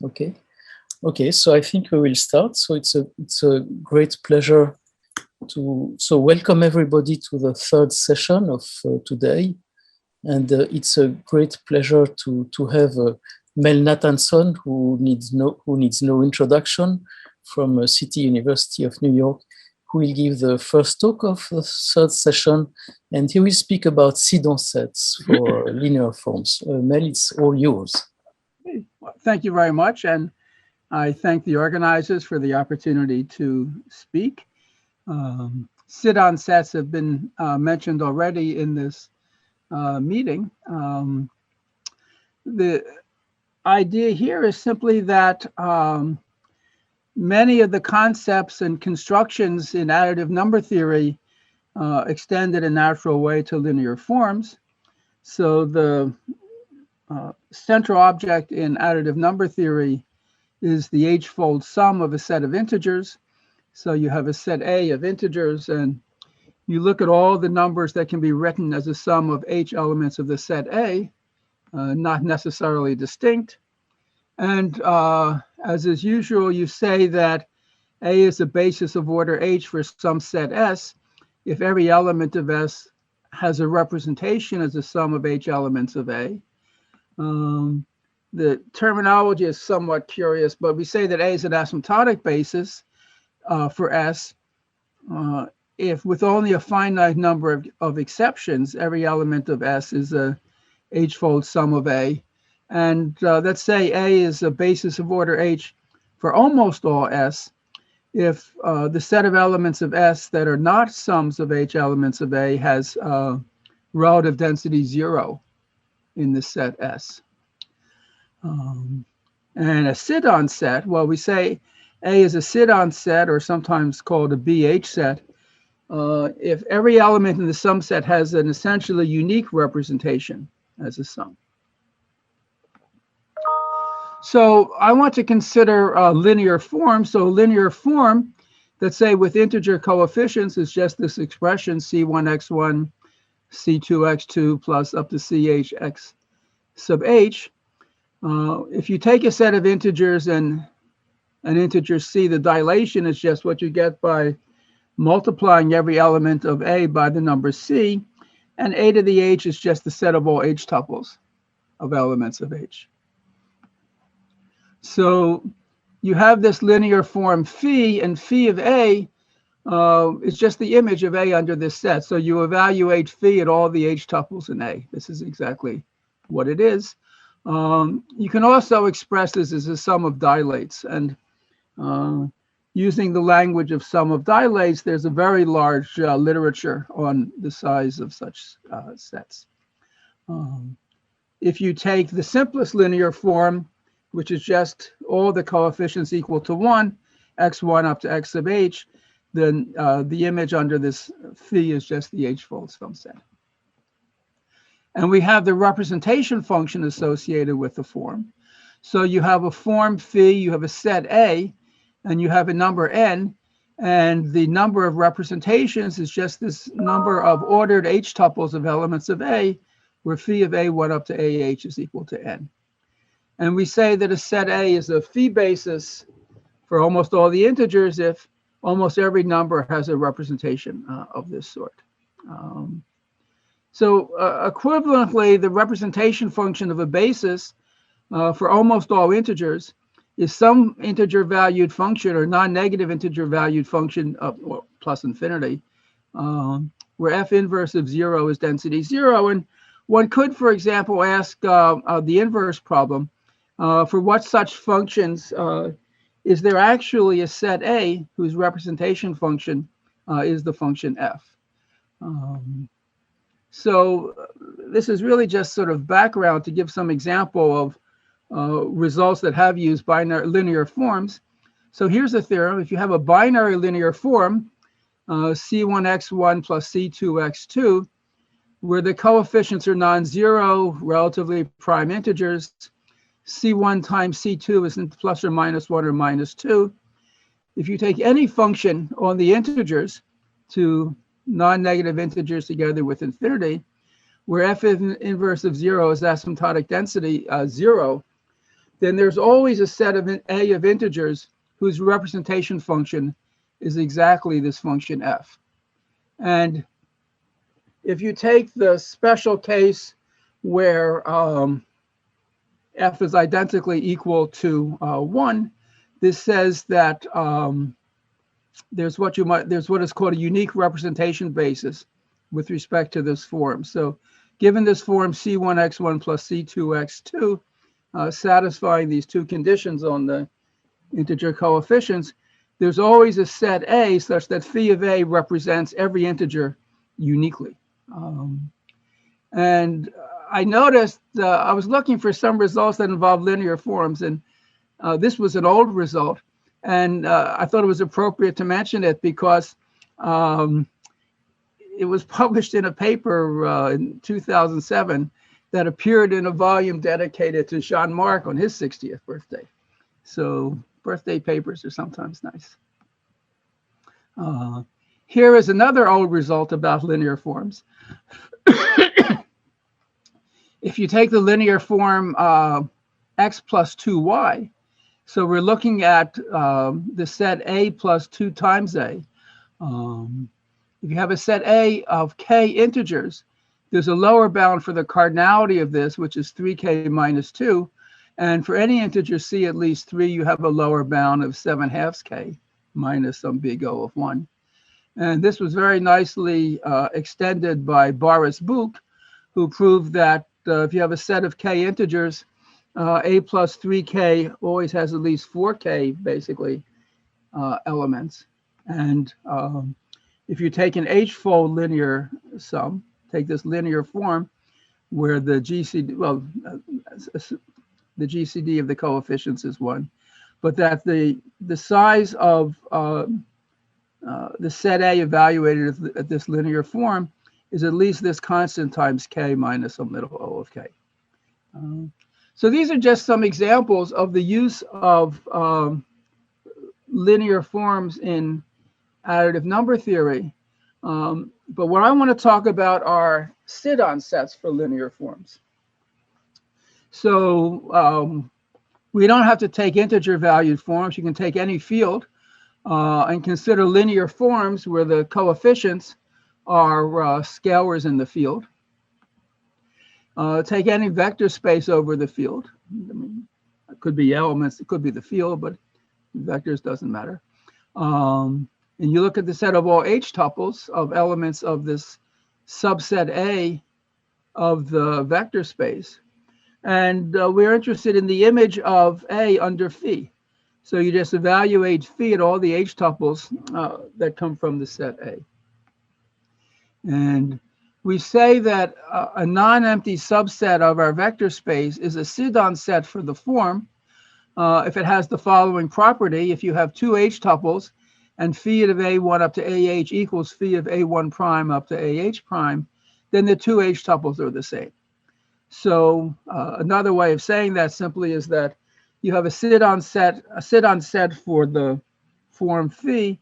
Okay. Okay, so I think we will start. So it's a great pleasure to welcome everybody to the third session of today, and it's a great pleasure to have Melvyn Nathanson, who needs no introduction, from City University of New York, who will give the first talk of the third session, and he will speak about Sidon sets for linear forms. Mel, it's all yours. Well, thank you very much, and I thank the organizers for the opportunity to speak. Sidon sets have been mentioned already in this meeting. The idea here is simply that many of the concepts and constructions in additive number theory extend in a natural way to linear forms. So the central object in additive number theory is the h-fold sum of a set of integers. So you have a set A of integers, and you look at all the numbers that can be written as a sum of h elements of the set A, not necessarily distinct. And as is usual, you say that A is a basis of order h for some set S if every element of S has a representation as a sum of h elements of A. The terminology is somewhat curious, but we say that A is an asymptotic basis for S if with only a finite number of exceptions, every element of S is a h-fold sum of A. And let's say A is a basis of order h for almost all S if the set of elements of S that are not sums of h elements of A has relative density 0 in the set S. And a Sidon set, well, we say A is a Sidon set, or sometimes called a BH set, if every element in the sum set has an essentially unique representation as a sum. So I want to consider a linear form. So linear form, let's say with integer coefficients, is just this expression c1x1, c2x2 plus up to chx sub h. If you take a set of integers and an integer c, the dilation is just what you get by multiplying every element of A by the number c, and A to the h is just the set of all h-tuples of elements of H. So you have this linear form phi, and phi of A is just the image of A under this set. So you evaluate phi at all the h-tuples in A. This is exactly what it is. You can also express this as a sum of dilates, and using the language of sum of dilates, there's a very large literature on the size of such sets. If you take the simplest linear form, which is just all the coefficients equal to 1, x1 up to x sub h, then the image under this phi is just the h-fold sum set. And we have the representation function associated with the form. So you have a form phi, you have a set A, and you have a number n, and the number of representations is just this number of ordered h-tuples of elements of A, where phi of A1 up to AH is equal to n. And we say that a set A is a phi basis for almost all the integers if almost every number has a representation of this sort. So equivalently, the representation function of a basis for almost all integers is some integer valued function or non-negative integer valued function of plus infinity, where f inverse of 0 is density 0. And one could, for example, ask the inverse problem, for what such functions is there actually a set A whose representation function is the function f? So this is really just sort of background to give some example of results that have used binary linear forms. So here's a theorem. If you have a binary linear form, c1x1 plus c2x2, where the coefficients are non-zero, relatively prime integers, c1 times c2 is in plus or minus 1 or minus 2. If you take any function on the integers to non-negative integers together with infinity, where f inverse of 0 is asymptotic density 0, then there's always a set of A of integers whose representation function is exactly this function f. And if you take the special case where f is identically equal to 1, this says that there's what is called a unique representation basis with respect to this form. So given this form c1x1 plus c2x2, satisfying these two conditions on the integer coefficients, there's always a set A such that phi of A represents every integer uniquely. And I noticed I was looking for some results that involve linear forms, and this was an old result. And I thought it was appropriate to mention it because it was published in a paper in 2007 that appeared in a volume dedicated to Jean-Marc on his 60th birthday. So birthday papers are sometimes nice. Here is another old result about linear forms. If you take the linear form x plus 2y, so we're looking at the set A plus 2 times A. If you have a set A of k integers, there's a lower bound for the cardinality of this, which is 3k minus 2. And for any integer c at least 3, you have a lower bound of 7/2 k minus some big O of 1. And this was very nicely extended by Boris Buch, who proved that if you have a set of k integers, a plus 3k always has at least 4k, basically, elements. And if you take an h-fold linear sum, take this linear form where the GCD, well, the GCD of the coefficients is 1, but that the size of the set A evaluated at this linear form is at least this constant times k minus some little O of k. So these are just some examples of the use of linear forms in additive number theory. But what I want to talk about are Sidon sets for linear forms. So we don't have to take integer valued forms. You can take any field and consider linear forms where the coefficients are scalars in the field. Take any vector space over the field. I mean, it could be elements, it could be the field, but vectors doesn't matter. And you look at the set of all h-tuples of elements of this subset A of the vector space. And we're interested in the image of A under phi. So you just evaluate phi at all the h-tuples that come from the set A. And we say that a non-empty subset of our vector space is a Sidon set for the form if it has the following property. If you have two h-tuples and phi of A1 up to AH equals phi of A1 prime up to AH prime, then the two h-tuples are the same. So another way of saying that simply is that you have a Sidon set for the form phi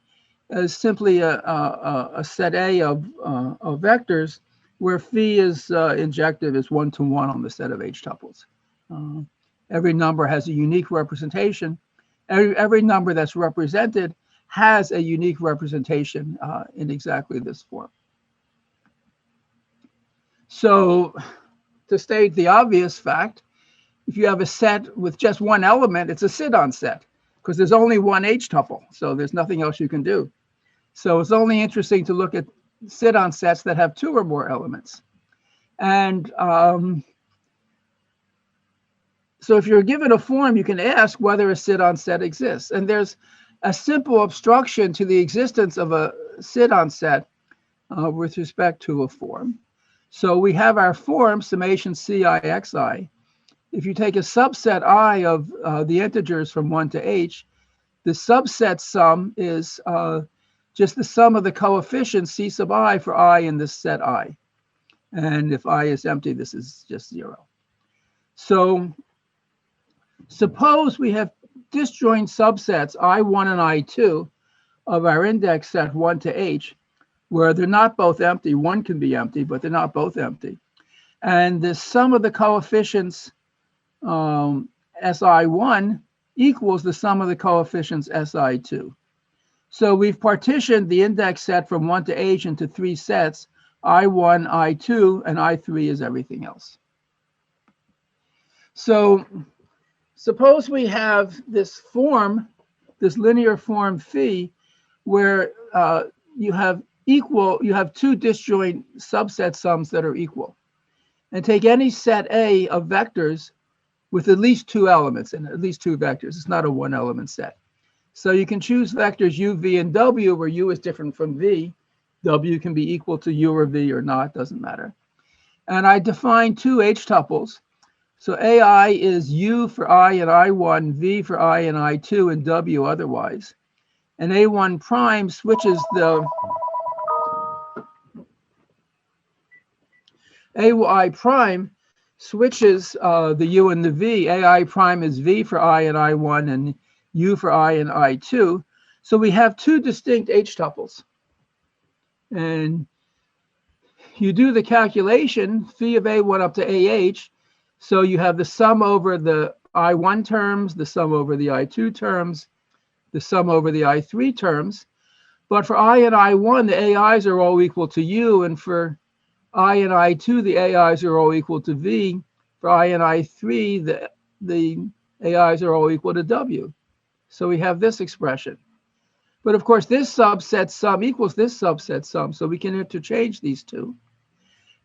as simply a set A of vectors where phi is injective is 1-to-1 on the set of h-tuples. Every number has a unique representation. Every number that's represented has a unique representation in exactly this form. So to state the obvious fact, if you have a set with just one element, it's a Sidon set because there's only one h-tuple, so there's nothing else you can do. So it's only interesting to look at Sidon sets that have two or more elements. And so if you're given a form, you can ask whether a Sidon set exists. And there's a simple obstruction to the existence of a Sidon set with respect to a form. So we have our form, summation chxi. If you take a subset I of the integers from 1 to h, the subset sum is just the sum of the coefficients c sub I for I in this set I. And if I is empty, this is just 0. So suppose we have disjoint subsets I1 and I2 of our index set 1 to h, where they're not both empty. One can be empty, but they're not both empty. And the sum of the coefficients SI1 equals the sum of the coefficients SI2. So we've partitioned the index set from 1 to h into 3 sets, I1, I2, and I3 is everything else. So suppose we have this form, this linear form phi, where you have two disjoint subset sums that are equal. And take any set A of vectors with at least 2 elements in it, at least 2 vectors. It's not a 1-element set. So you can choose vectors u, v, and w, where u is different from v. W can be equal to u or v or not, doesn't matter. And I define 2 h-tuples. So AI is u for I and I1, v for I and I2, and w otherwise. And A1 prime switches the AI prime switches the u and the v. AI prime is v for I and I1 and u for I and I2. So we have 2 distinct h-tuples. And you do the calculation, phi of A1 up to AH. So you have the sum over the I1 terms, the sum over the I2 terms, the sum over the I3 terms. But for I and I1, the AIs are all equal to u, and for I and I2, the AIs are all equal to v. For I and I3, the AIs are all equal to w. So we have this expression. But of course, this subset sum equals this subset sum, so we can interchange these two.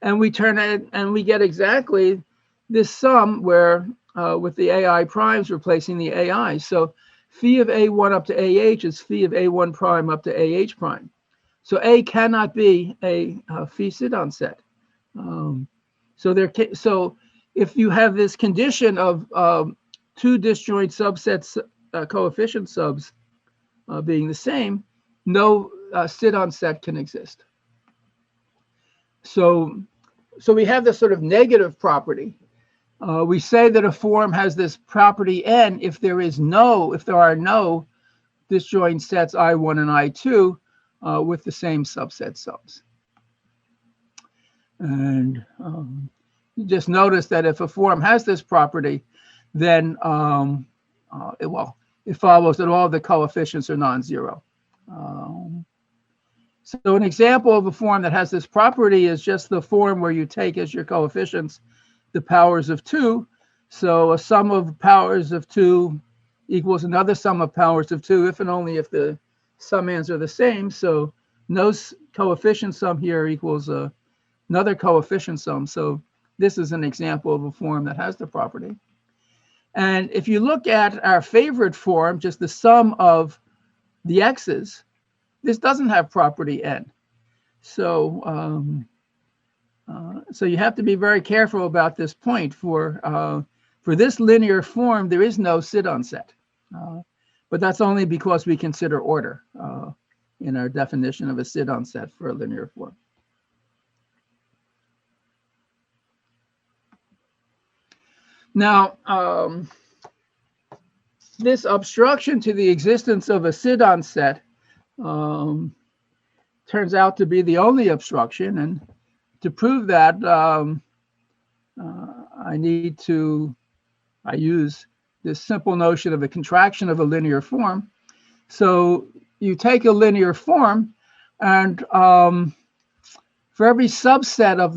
And we turn it, and we get exactly this sum where with the AI primes replacing the AI. So phi of A1 up to AH is phi of A1 prime up to AH prime. So A cannot be a phi-Sidon set. So if you have this condition of 2 disjoint subsets, coefficient subs being the same, no Sidon set can exist. So we have this sort of negative property. We say that a form has this property n if there are no disjoint sets I1 and I2 with the same subset sums. And you just notice that if a form has this property, then it follows that all the coefficients are non-zero. So an example of a form that has this property is just the form where you take as your coefficients the powers of 2. So a sum of powers of 2 equals another sum of powers of 2 if and only if the summands are the same. So no coefficient sum here equals another coefficient sum. So this is an example of a form that has the property. And if you look at our favorite form, just the sum of the x's, this doesn't have property n. So so you have to be very careful about this point. For this linear form, there is no Sidon set. But that's only because we consider order in our definition of a Sidon set for a linear form. Now, this obstruction to the existence of a Sidon set turns out to be the only obstruction. And to prove that, I use this simple notion of a contraction of a linear form. So you take a linear form, and for every subset of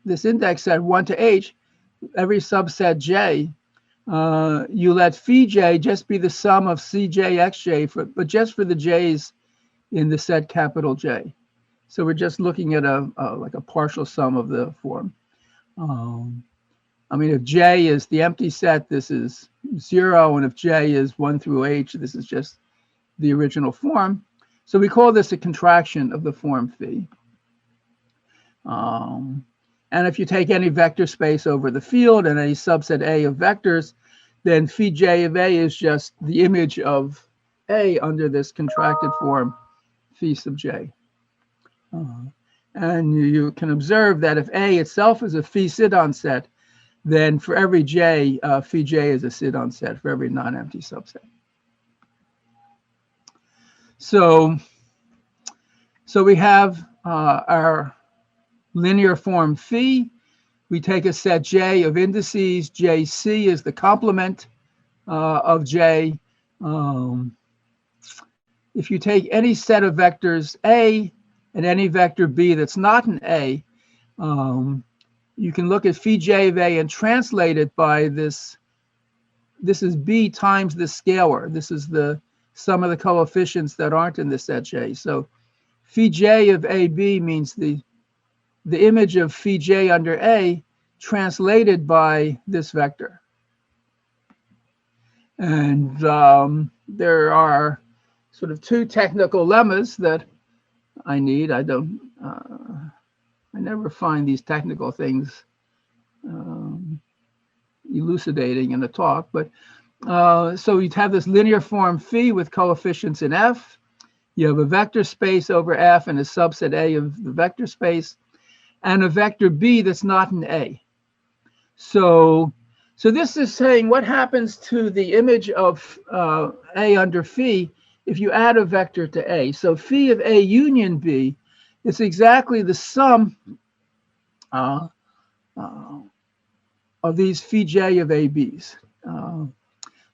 this index set 1 to h, every subset j, you let phi j just be the sum of cj xj, but just for the j's in the set capital J. So we're just looking at like a partial sum of the form. I mean, if j is the empty set, this is 0, and if j is 1 through h, this is just the original form. So we call this a contraction of the form phi. And if you take any vector space over the field and any subset A of vectors, then phi j of A is just the image of A under this contracted form phi sub j. And you can observe that if A itself is a phi-Sidon set, then for every j, phi j is a Sidon set for every non-empty subset. So we have our linear form phi, We take a set J of indices. JC is the complement of J. If you take any set of vectors A and any vector B that's not an A, you can look at phi of A and translate it by this. This is B times the scalar. This is the sum of the coefficients that aren't in the set J. So phi of AB means the image of phi under A translated by this vector. And there are sort of two technical lemmas that I need. I never find these technical things elucidating in a talk, but so you'd have this linear form phi with coefficients in F. You have a vector space over F and a subset A of the vector space, and a vector B that's not an A. So this is saying what happens to the image of A under phi if you add a vector to A. So phi of A union B is exactly the sum of these phi j of ABs.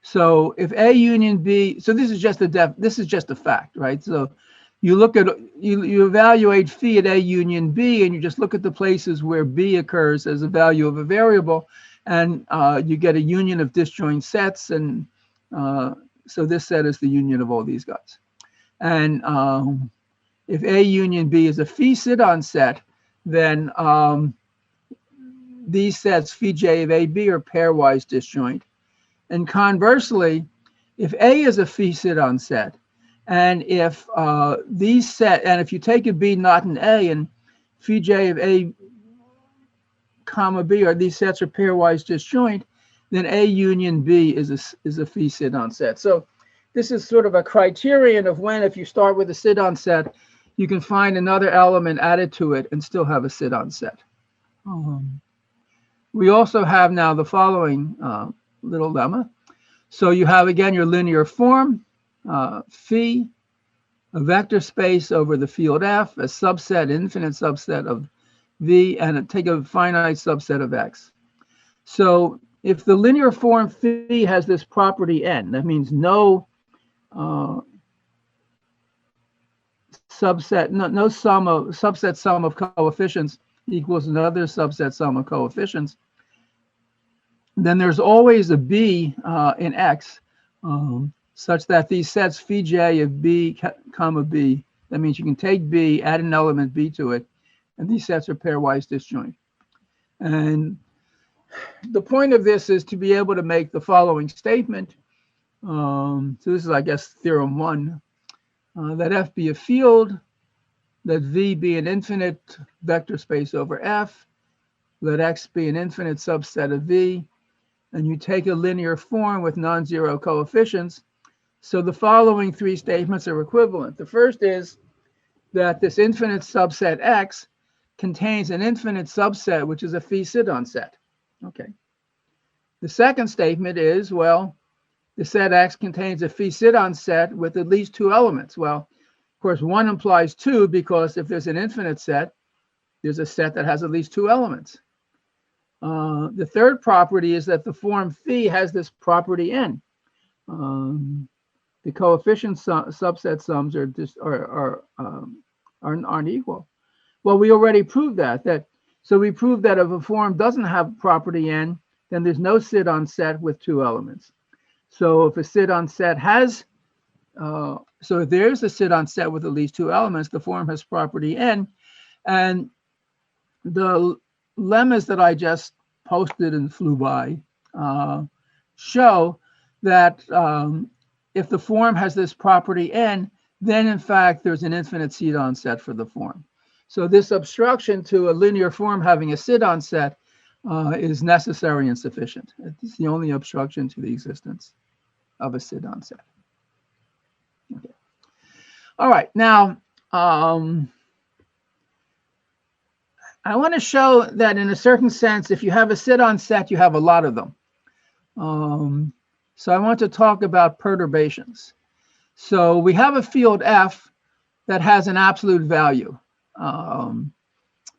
So if A union B, so this is just a fact, right? So you look at you evaluate phi at A union B, and you just look at the places where B occurs as a value of a variable, and you get a union of disjoint sets, and so this set is the union of all these guys. And if A union B is a phi-Sidon set, then these sets phi j of AB are pairwise disjoint. And conversely, if A is a phi-Sidon set, and if if you take a B not an A, and phi j of A comma B are these sets are pairwise disjoint, then A union B is a phi-Sidon set. So this is sort of a criterion of when, if you start with a Sidon set, you can find another element added to it and still have a Sidon set. We also have now the following little lemma. So you have, again, your linear form, phi, a vector space over the field F, a subset, infinite subset of V, and take a finite subset of X. So if the linear form phi has this property n, that means no subset sum of coefficients equals another subset sum of coefficients, then there's always a B in X, such that these sets phi j of B comma B, that means you can take B, add an element B to it, and these sets are pairwise disjoint. And the point of this is to be able to make the following statement. So this is, I guess, theorem 1, that F be a field, let V be an infinite vector space over F, let X be an infinite subset of V, and you take a linear form with non-zero coefficients. So the following three statements are equivalent. The first is that this infinite subset X contains an infinite subset, which is a phi-Sidon set. Okay. The second statement is, well, the set X contains a phi-Sidon set with at least two elements. Well, of course, one implies two, because if there's an infinite set, there's a set that has at least two elements. The third property is that the form phi has this property n. The coefficient subset sums aren't equal. Well, we already proved that. So we proved that if a form doesn't have property n, then there's no Sidon set with two elements. So if a Sidon set has, so if there's a Sidon set with at least two elements, the form has property n. And the lemmas that I just posted and flew by show that if the form has this property n, then in fact there's an infinite Sidon set for the form. So this obstruction to a linear form having a Sidon set is necessary and sufficient. It's the only obstruction to the existence of a Sidon set. Okay. All right, now I want to show that in a certain sense, if you have a Sidon set, you have a lot of them. So I want to talk about perturbations. So we have a field F that has an absolute value.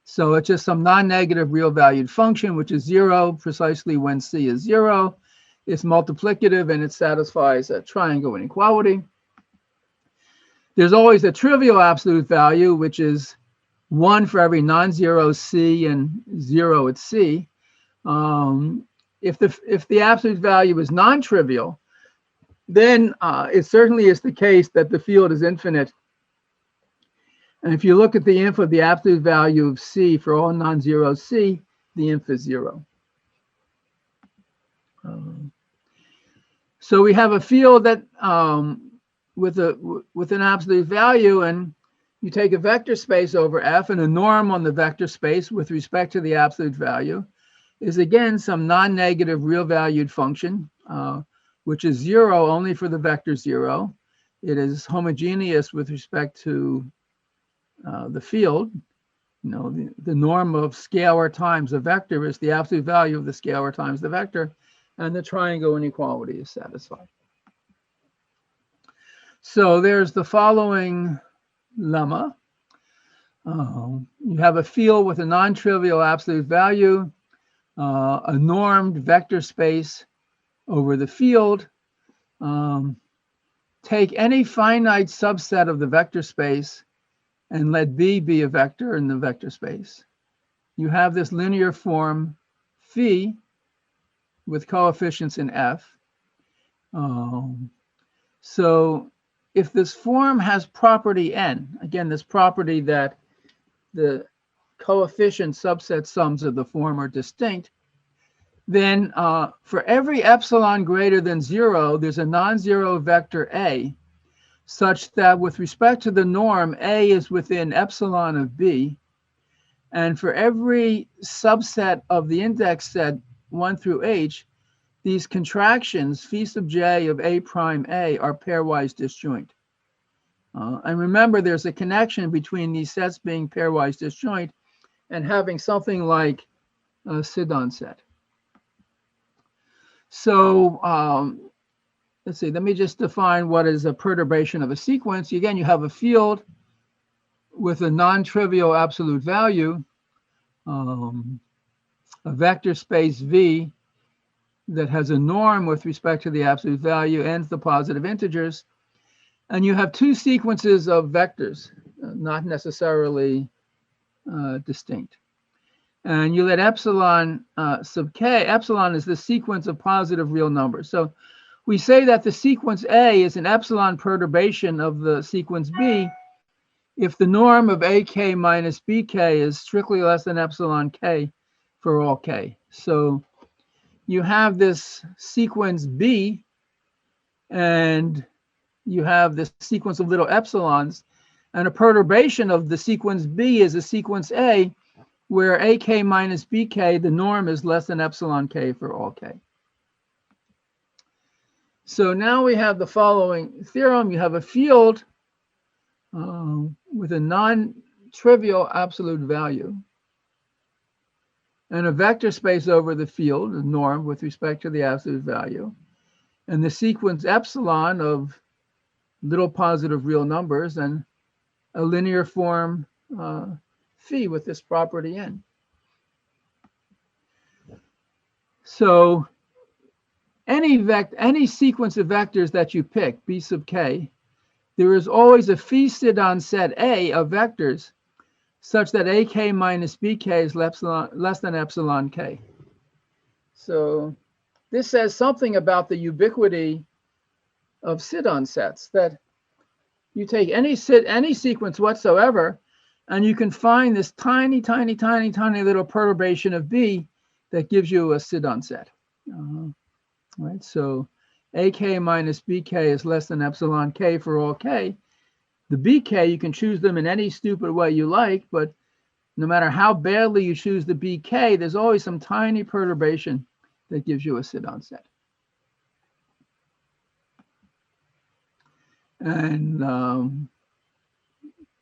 So it's just some non-negative real valued function, which is 0 precisely when c is 0. It's multiplicative and it satisfies a triangle inequality. There's always a trivial absolute value, which is 1 for every non-zero c and 0 at c. If the absolute value is non-trivial, then it certainly is the case that the field is infinite. And if you look at the inf of the absolute value of c for all non-zero c, the inf is 0. So we have a field that with an absolute value, and you take a vector space over F, and a norm on the vector space with respect to the absolute value is again some non-negative real valued function, which is 0 only for the vector 0. It is homogeneous with respect to the field. You know, the norm of scalar times a vector is the absolute value of the scalar times the vector, and the triangle inequality is satisfied. So there's the following lemma. You have a field with a non-trivial absolute value, a normed vector space over the field. Take any finite subset of the vector space and let B be a vector in the vector space. You have this linear form phi with coefficients in F. So if this form has property n, again, this property that the coefficient subset sums of the form are distinct, then for every epsilon greater than 0, there's a non-zero vector A, such that with respect to the norm, A is within epsilon of B. And for every subset of the index set 1 through h, these contractions, phi sub j of A prime A, are pairwise disjoint. And remember, there's a connection between these sets being pairwise disjoint and having something like a Sidon set. So let's see, let me just define what is a perturbation of a sequence. Again, you have a field with a non-trivial absolute value, a vector space V that has a norm with respect to the absolute value and the positive integers. And you have two sequences of vectors, not necessarily distinct. And you let epsilon sub k, epsilon is the sequence of positive real numbers. So we say that the sequence A is an epsilon perturbation of the sequence B if the norm of AK minus BK is strictly less than epsilon k for all k. So you have this sequence B, and you have this sequence of little epsilons, and a perturbation of the sequence B is a sequence A, where AK minus BK, the norm is less than epsilon k for all k. So now we have the following theorem. You have a field with a non-trivial absolute value and a vector space over the field, the norm with respect to the absolute value, and the sequence epsilon of little positive real numbers, and a linear form phi with this property n. So any sequence of vectors that you pick, B sub k, there is always a phi-Sidon set A of vectors such that AK minus BK is less than epsilon k. So this says something about the ubiquity of Sidon sets, that you take any sequence whatsoever, and you can find this tiny, tiny, tiny, tiny little perturbation of B that gives you a Sidon set. Right, so AK minus BK is less than epsilon k for all k. The BK, you can choose them in any stupid way you like, but no matter how badly you choose the BK, there's always some tiny perturbation that gives you a Sidon set. And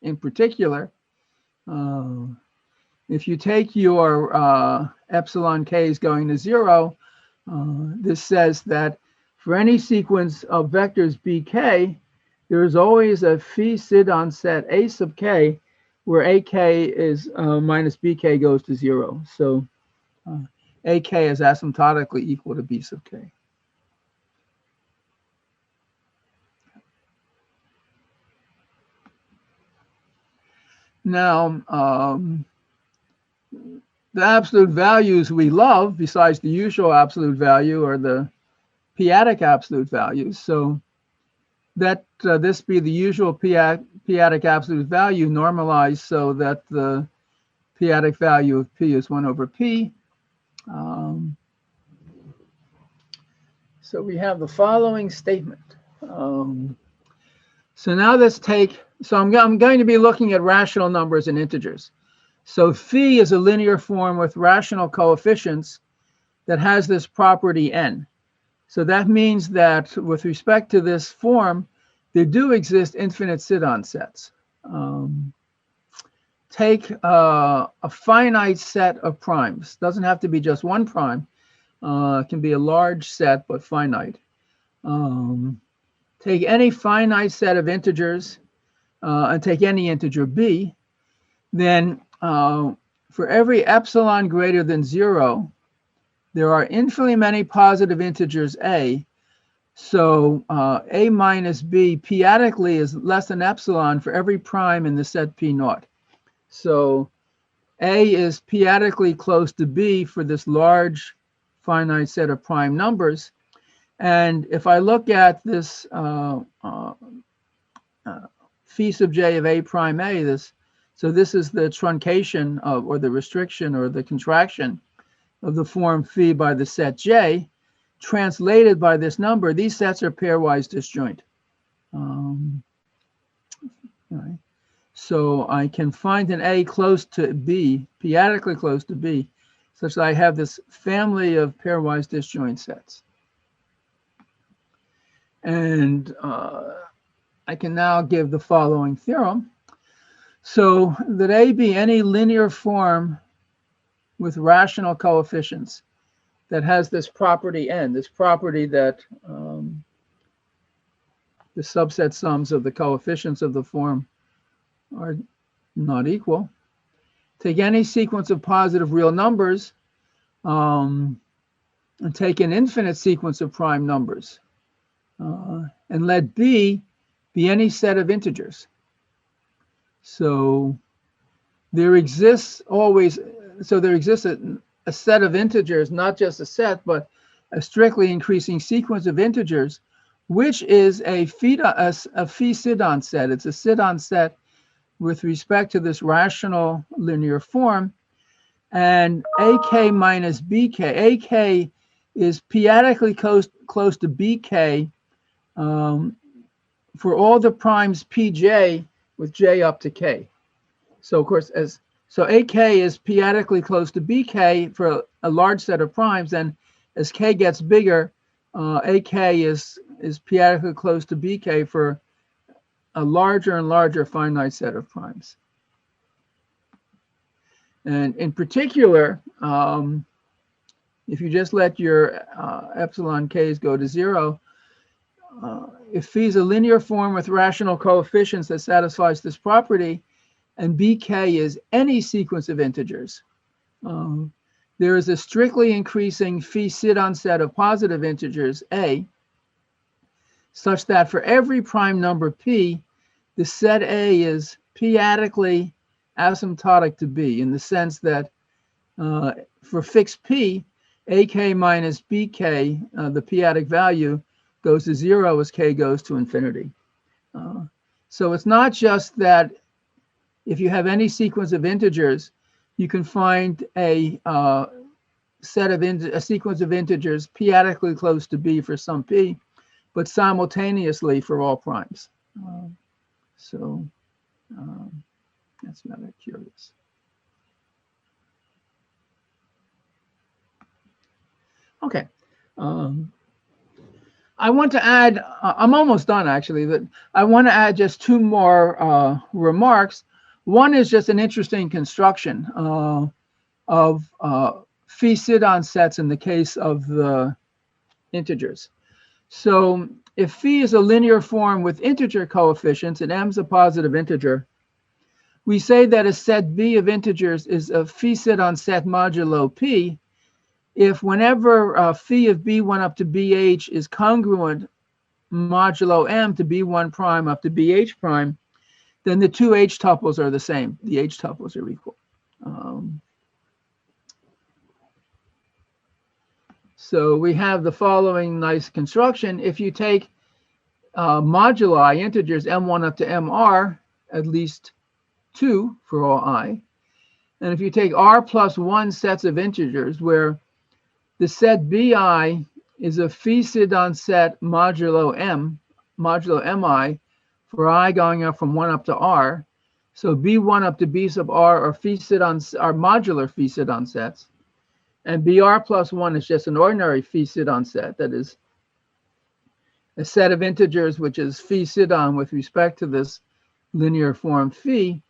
in particular, if you take your epsilon k's going to 0, this says that for any sequence of vectors bk, there is always a phi-Sidon set A sub k where AK is minus BK goes to 0. So AK is asymptotically equal to B sub K. Now, the absolute values we love, besides the usual absolute value, are the p-adic absolute values. So that this be the usual p-adic absolute value normalized so that the p-adic value of p is 1 over p. So we have the following statement. So now let's take, so I'm going to be looking at rational numbers and integers. So phi is a linear form with rational coefficients that has this property n. So that means that with respect to this form, there do exist infinite Sidon sets. Take a finite set of primes. Doesn't have to be just one prime. It can be a large set, but finite. Take any finite set of integers and take any integer b. Then for every epsilon greater than 0, there are infinitely many positive integers a. So a minus b p-adically is less than epsilon for every prime in the set p naught. So a is p-adically close to b for this large finite set of prime numbers. And if I look at this phi sub j of a prime a, so this is the truncation of, or the restriction or the contraction of the form phi by the set j, translated by this number. These sets are pairwise disjoint. Right. So I can find an a close to b, p-adically close to b, such that I have this family of pairwise disjoint sets. And I can now give the following theorem. So that A be any linear form with rational coefficients that has this property n, this property that the subset sums of the coefficients of the form are not equal. Take any sequence of positive real numbers and take an infinite sequence of prime numbers. And let B be any set of integers. So there exists always, so there exists a set of integers, not just a set, but a strictly increasing sequence of integers, which is a phi-Sidon set. It's a Sidon set with respect to this rational linear form. And AK minus BK, AK is p-adically close to BK for all the primes pj with j up to k. So of course, so AK is p-adically close to BK for a large set of primes, and as k gets bigger, AK is p-adically close to BK for a larger and larger finite set of primes. And in particular, if you just let your epsilon k's go to 0, if phi is a linear form with rational coefficients that satisfies this property, and BK is any sequence of integers, there is a strictly increasing phi-Sidon set of positive integers, A, such that for every prime number P, the set A is p-adically asymptotic to B, in the sense that for fixed P, AK minus BK, the p-adic value, goes to 0 as k goes to infinity. So it's not just that if you have any sequence of integers, you can find a sequence of integers p-adically close to b for some p, but simultaneously for all primes. So that's rather curious. Okay. I want to add, I'm almost done actually, but I want to add just two more remarks. One is just an interesting construction of phi-Sidon sets in the case of the integers. So if phi is a linear form with integer coefficients and m is a positive integer, we say that a set B of integers is a phi-Sidon set modulo P if whenever phi of B1 up to BH is congruent modulo M to B1 prime up to BH prime, then the two h-tuples are the same. The h-tuples are equal. So we have the following nice construction. If you take moduli integers M1 up to MR, at least 2 for all I, and if you take R plus 1 sets of integers where the set BI is a phi-Sidon set modulo M, modulo MI, for I going up from 1 up to R. So B1 up to B sub R are phi-Sidon, are modular phi-Sidon sets. And BR plus 1 is just an ordinary phi-Sidon set. That is a set of integers which is phi-Sidon with respect to this linear form phi.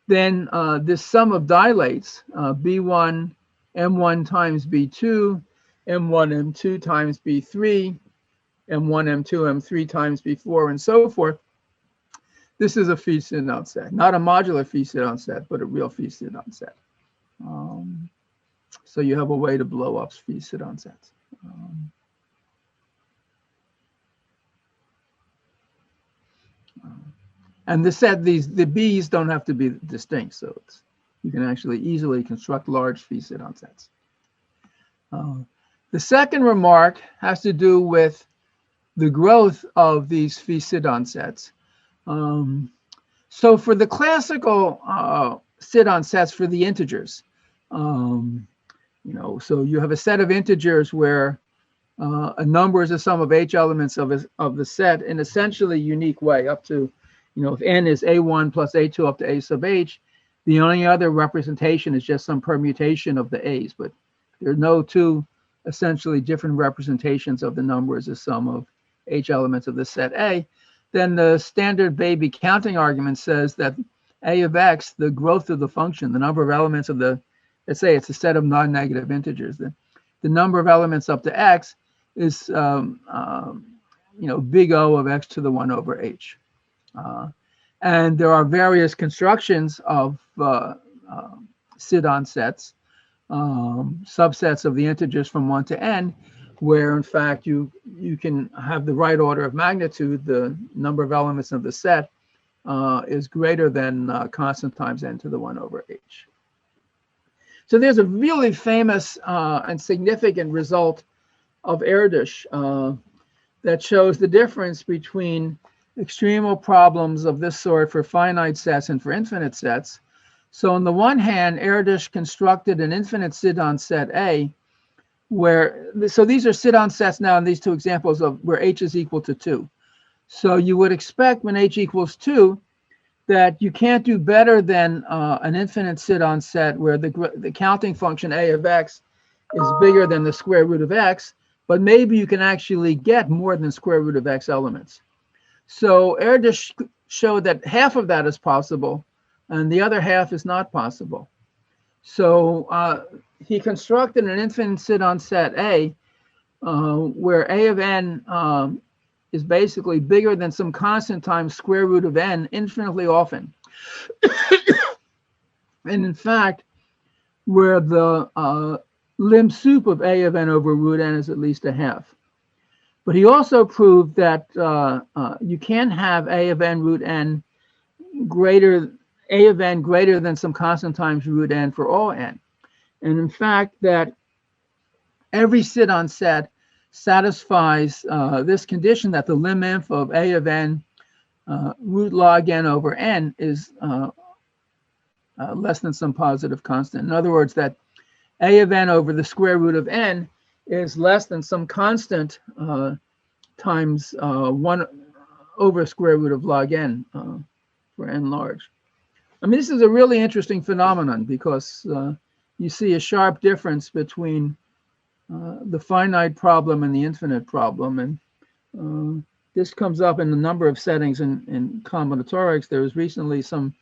Then this sum of dilates, B1 M1 times B2, M1 M2 times B3, M1 M2 M3 times B4, and so forth. This is a phi-Sidon set, not a modular phi-Sidon set, but a real phi-Sidon set. So you have a way to blow up phi-Sidon sets. And the set, the B's don't have to be distinct, so you can actually easily construct large phi-Sidon sets. The second remark has to do with the growth of these phi-Sidon sets. So for the classical Sidon sets for the integers, so you have a set of integers where a number is a sum of h elements of the set in essentially unique way up to, if n is a1 plus a2 up to a sub h, the only other representation is just some permutation of the a's, but there are no two essentially different representations of the number as a sum of h elements of the set A. Then the standard baby counting argument says that a of x, the growth of the function, the number of elements of the, let's say it's a set of non-negative integers, the number of elements up to x is, big O of x to the 1 over h. And there are various constructions of Sidon sets, subsets of the integers from 1 to n, where in fact you can have the right order of magnitude, the number of elements of the set is greater than constant times n to the 1 over h. So there's a really famous and significant result of Erdős that shows the difference between extremal problems of this sort for finite sets and for infinite sets. So on the one hand, Erdős constructed an infinite Sidon set A, where, so these are Sidon sets now in these two examples of where h is equal to 2. So you would expect when h equals 2 that you can't do better than an infinite Sidon set where the counting function a of x is bigger than the square root of x, but maybe you can actually get more than square root of x elements. So Erdős showed that half of that is possible and the other half is not possible. So he constructed an infinite Sidon set A where a of n is basically bigger than some constant times square root of n infinitely often. And in fact, where the lim sup of a of n over root n is at least a half. But he also proved that you can have a of n root n greater than some constant times root n for all n. And in fact, that every Sidon set satisfies this condition that the lim inf of a of n root log n over n is less than some positive constant. In other words, that a of n over the square root of n is less than some constant times 1 over square root of log n for n large. I mean, this is a really interesting phenomenon because you see a sharp difference between the finite problem and the infinite problem. And this comes up in a number of settings in combinatorics. There was recently some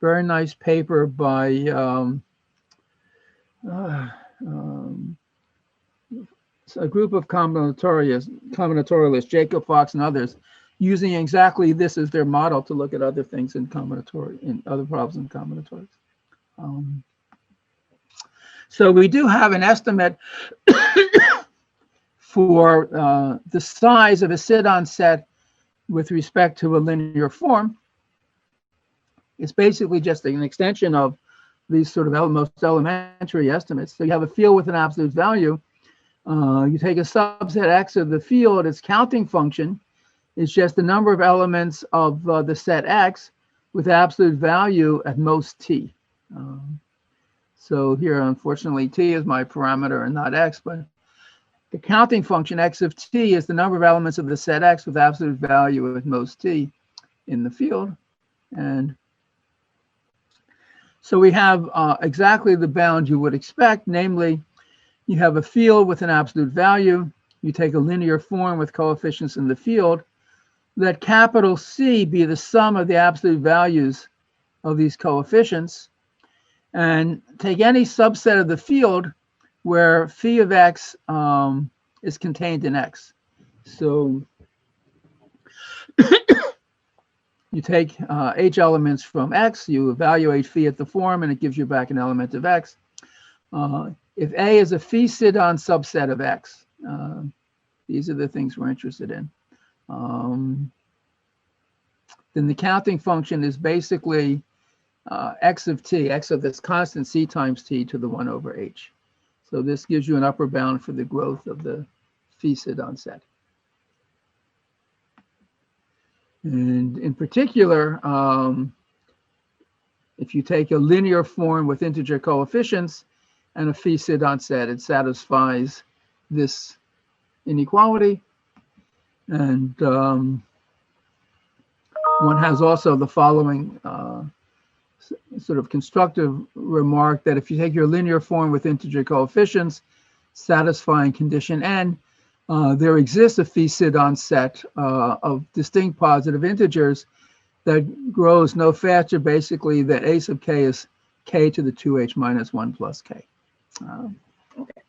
very nice paper by a group of combinatorialists, Jacob Fox and others, using exactly this as their model to look at other things in combinatorial, in other problems in combinatorics. So we do have an estimate for the size of a Sidon set with respect to a linear form. It's basically just an extension of these sort of most elementary estimates. So you have a field with an absolute value. You take a subset X of the field, its counting function is just the number of elements of the set X with absolute value at most T. So here, unfortunately, T is my parameter and not X, but the counting function X of T is the number of elements of the set X with absolute value at most T in the field. And so we have exactly the bound you would expect, namely, you have a field with an absolute value. You take a linear form with coefficients in the field. Let capital C be the sum of the absolute values of these coefficients. And take any subset of the field where phi of X is contained in X. So you take H elements from X, you evaluate phi at the form, and it gives you back an element of X. If A is a phi-Sidon subset of X, these are the things we're interested in. Then the counting function is basically X of T, X of this constant C times T to the 1 over H. So this gives you an upper bound for the growth of the phi-Sidon set. And in particular, if you take a linear form with integer coefficients and a phi-Sidon set, it satisfies this inequality. And one has also the following sort of constructive remark that if you take your linear form with integer coefficients satisfying condition n, there exists a phi-Sidon set of distinct positive integers that grows no faster, basically, that a sub k is k to the 2h minus 1 plus k. Okay.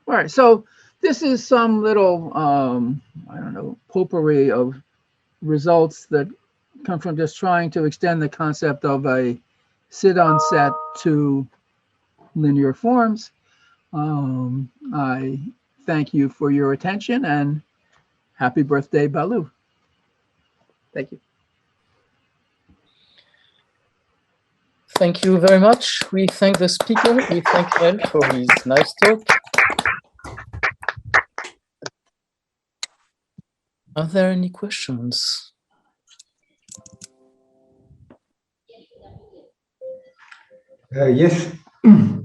All right, so this is some little, I don't know, potpourri of results that come from just trying to extend the concept of a Sidon set to linear forms. I thank you for your attention and happy birthday, Balu. Thank you. Thank you very much. We thank the speaker. We thank Mel for his nice talk. Are there any questions? Yes.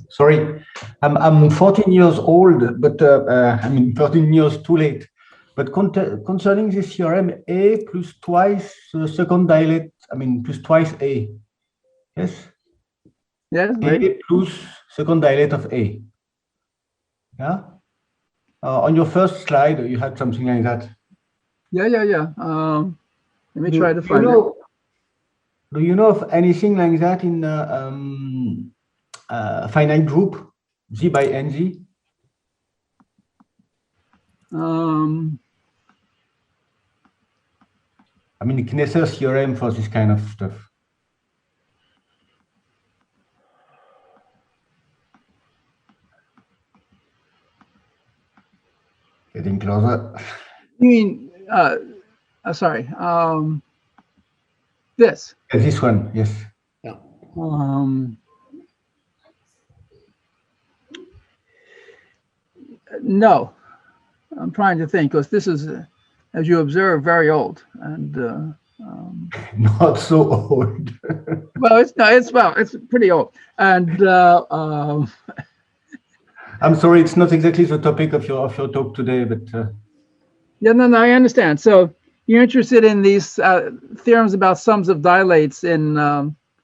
Sorry, I'm 14 years old, but I mean 13 years too late. But concerning this theorem, A plus twice the second dilate, I mean plus twice A. Yes. Yes. A plus second dilate of A. Yeah. On your first slide, you had something like that. Yeah. Let me try to find it. Do you know of anything like that in finite group Z by NZ? I mean, Knesser's theorem for this kind of stuff. Getting closer. You mean, sorry, this? This one, yes. Yeah. No, I'm trying to think, because this is, as you observe, very old, and not so old. well, it's pretty old, and I'm sorry, it's not exactly the topic of your talk today, but yeah, no, I understand. So you're interested in these theorems about sums of dilates in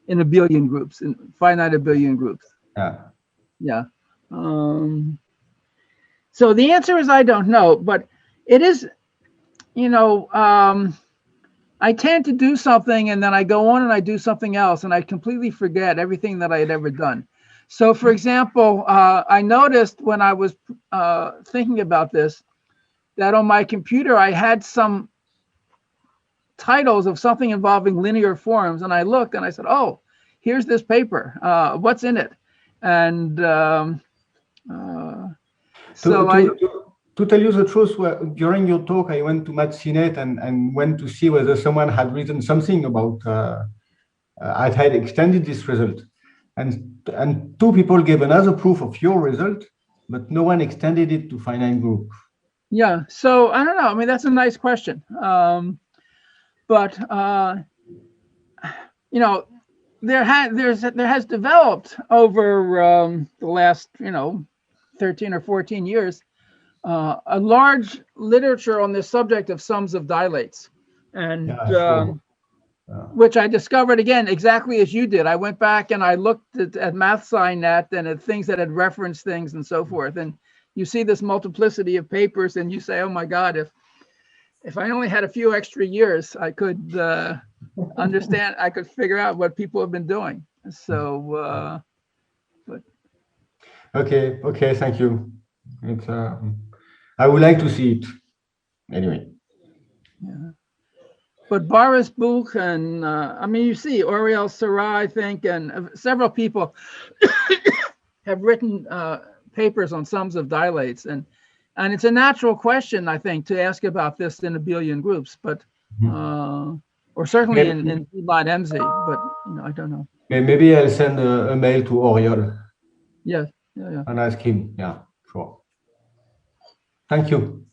abelian groups, in finite abelian groups. Yeah. So the answer is I don't know, but it is, you know, I tend to do something and then I go on and I do something else and I completely forget everything that I had ever done. So, for example, I noticed when I was thinking about this that on my computer I had some titles of something involving linear forms, and I looked and I said, oh, here's this paper. What's in it? And to tell you the truth, during your talk, I went to MathCNet and went to see whether someone had written something about had extended this result. And two people gave another proof of your result, but no one extended it to finite group. Yeah, so I don't know. I mean, that's a nice question. But you know, there has developed over the last 13 or 14 years a large literature on this subject of sums of dilates, and Sure. which I discovered again exactly as you did. I went back and I looked at MathSciNet and at things that had referenced things and so forth, and you see this multiplicity of papers, and you say, oh my God, if I only had a few extra years, I could understand, I could figure out what people have been doing. So, but Okay, thank you. It's I would like to see it anyway. yeah. But Boris Buch and I mean, you see Oriel Sarah, I think, and several people have written papers on sums of dilates, and it's a natural question, I think, to ask about this in abelian groups, but or certainly in P-mod MZ, but I don't know. Maybe I'll send a mail to Oriol. Yeah. And ask him. Yeah, sure. Thank you.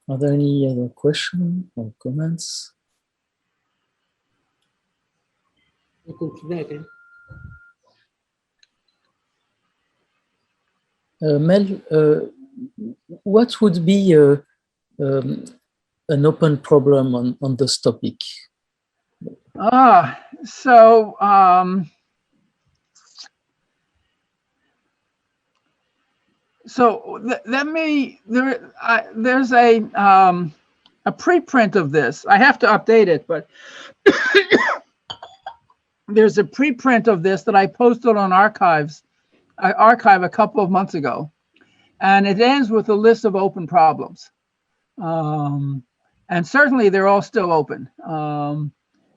Are there any other questions or comments? Mel, what would be an open problem on this topic? There's a preprint of this. I have to update it, but there's a preprint of this that I posted on archive a couple of months ago, and it ends with a list of open problems, and certainly they're all still open,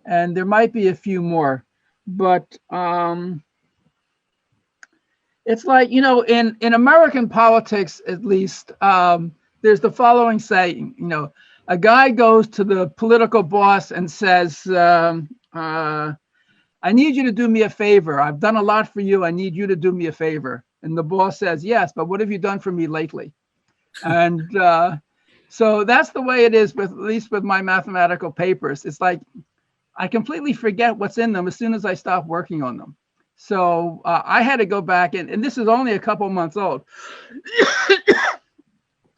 and there might be a few more, but it's like, in American politics, at least, there's the following saying, a guy goes to the political boss and says, I need you to do me a favor. I've done a lot for you. I need you to do me a favor. And the boss says, yes, but what have you done for me lately? And so that's the way it is, at least with my mathematical papers. It's like I completely forget what's in them as soon as I stop working on them. So I had to go back, and this is only a couple months old,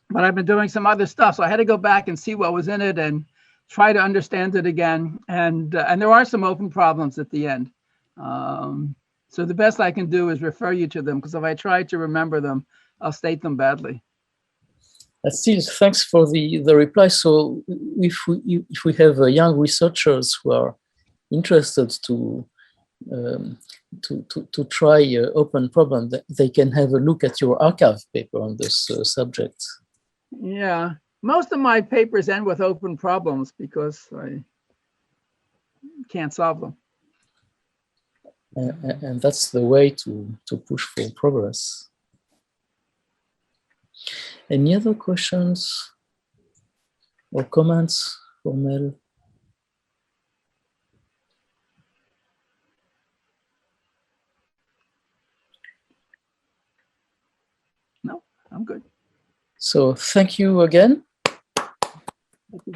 but I've been doing some other stuff. So I had to go back and see what was in it and try to understand it again. And there are some open problems at the end. So the best I can do is refer you to them, because if I try to remember them, I'll state them badly. Still, thanks for the reply. So if we have young researchers who are interested to try open problem, they can have a look at your archive paper on this subject. Yeah, most of my papers end with open problems because I can't solve them. And that's the way to push for progress. Any other questions or comments for Mel? No, I'm good. So thank you again. Thank you.